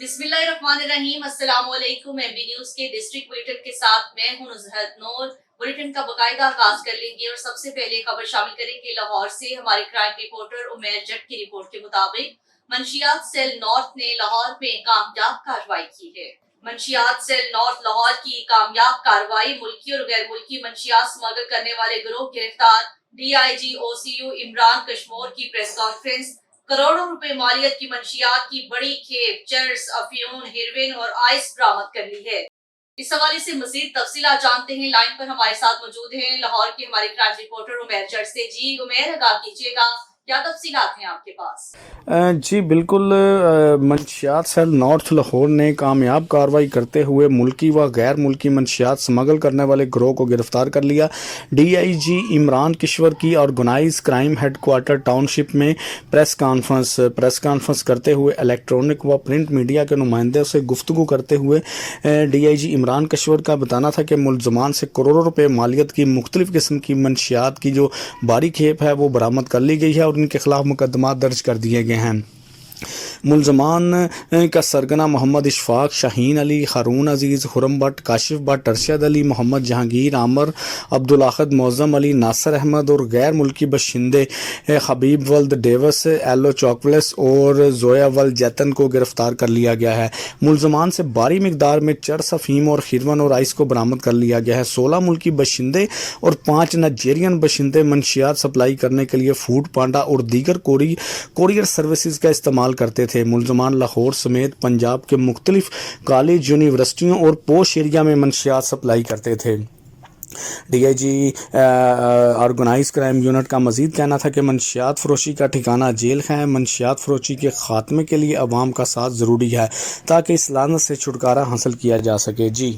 बिस्मिल्लाहिर्रहमानिर्रहीम। अस्सलाम वालेकुम। एबी न्यूज के डिस्ट्रिक्ट बुलेटिन के साथ मैं हूं नुज़हत नूर। बुलेटिन का बाकायदा आगाज कर लेंगे और सबसे पहले खबर शामिल करेंगे लाहौर से। हमारे क्राइम रिपोर्टर उमेर जट की रिपोर्ट के मुताबिक मंशियात सेल नॉर्थ ने लाहौर में कामयाब कार्रवाई की है। मंशियात सेल नॉर्थ लाहौर की कामयाब कार्रवाई, मुल्की और गैर मुल्की मंशियात स्मगल करने वाले गिरोह गिरफ्तार। DIG OCU इमरान कश्मोर की प्रेस कॉन्फ्रेंस। करोड़ों रुपए मालियत की मंशियात की बड़ी खेप चर्स, अफीम, हेरोइन और आइस बरामद कर ली है। इस हवाले से मजीद तफसीलात जानते हैं। लाइन पर हमारे साथ मौजूद हैं लाहौर के हमारे क्राइम रिपोर्टर उमेर जट से। जी उमेर, आगाह कीजिएगा, क्या तफसीलात हैं आपके पास? जी बिल्कुल। मंशियात सेल नॉर्थ लाहौर ने कामयाब कार्रवाई करते हुए मुल्की व गैर मुल्की मंशियात स्मगल करने वाले गिरोह को गिरफ्तार कर लिया। DIG इमरान कश्मोर की ऑर्गेनाइज क्राइम हेडक्वार्टर टाउनशिप में प्रेस कॉन्फ्रेंस करते हुए इलेक्ट्रॉनिक व प्रिंट मीडिया के नुमाइंदों से गुफ्तगू करते हुए DIG इमरान कश्मोर का बताना था कि मुलजमान से करोड़ों रुपए मालियत की मुख्तलिफ़ किस्म की मंशियात की जो भारी खेप है वो बरामद कर ली गई है और इनके खिलाफ मुकदमा दर्ज कर दिए गए हैं। मुलजमान का सरगना मोहम्मद इशफाक, शाहीन अली, हारून अजीज़, खुरम भट्ट, काशिफ भट्ट, अरशद अली, मोहम्मद जहांगीर, आमर, अब्दुल आखद, मौज़म अली, नासिर अहमद और गैर मुल्की बशिंदे हबीब वल्द डेवस, एलो चॉकलेस और जोया वल्द जैतन को गिरफ्तार कर लिया गया है। मुलजमान से भारी मिकदार में चरस, अफीम और खिरवन और आइस को बरामद कर लिया गया है। 16 मुल्की बशिंदे और 5 नाइजीरियन बशिंदे मंशियात सप्लाई करने के लिए फूड पांडा और दीगर कोरियर सर्विसेज का इस्तेमाल करते थे। मुलजमान लाहौर समेत पंजाब के मुख्तलिफ कॉलेज, यूनिवर्सिटियों और पोश एरिया में मंशियात सप्लाई करते थे। DIG ऑर्गेनाइज क्राइम यूनिट का मजीद कहना था कि मंशियात फरोशी का ठिकाना जेल है। मंशियात फरोशी के खात्मे के लिए अवाम का साथ ज़रूरी है ताकि इस लानत से छुटकारा हासिल किया जा सके। जी।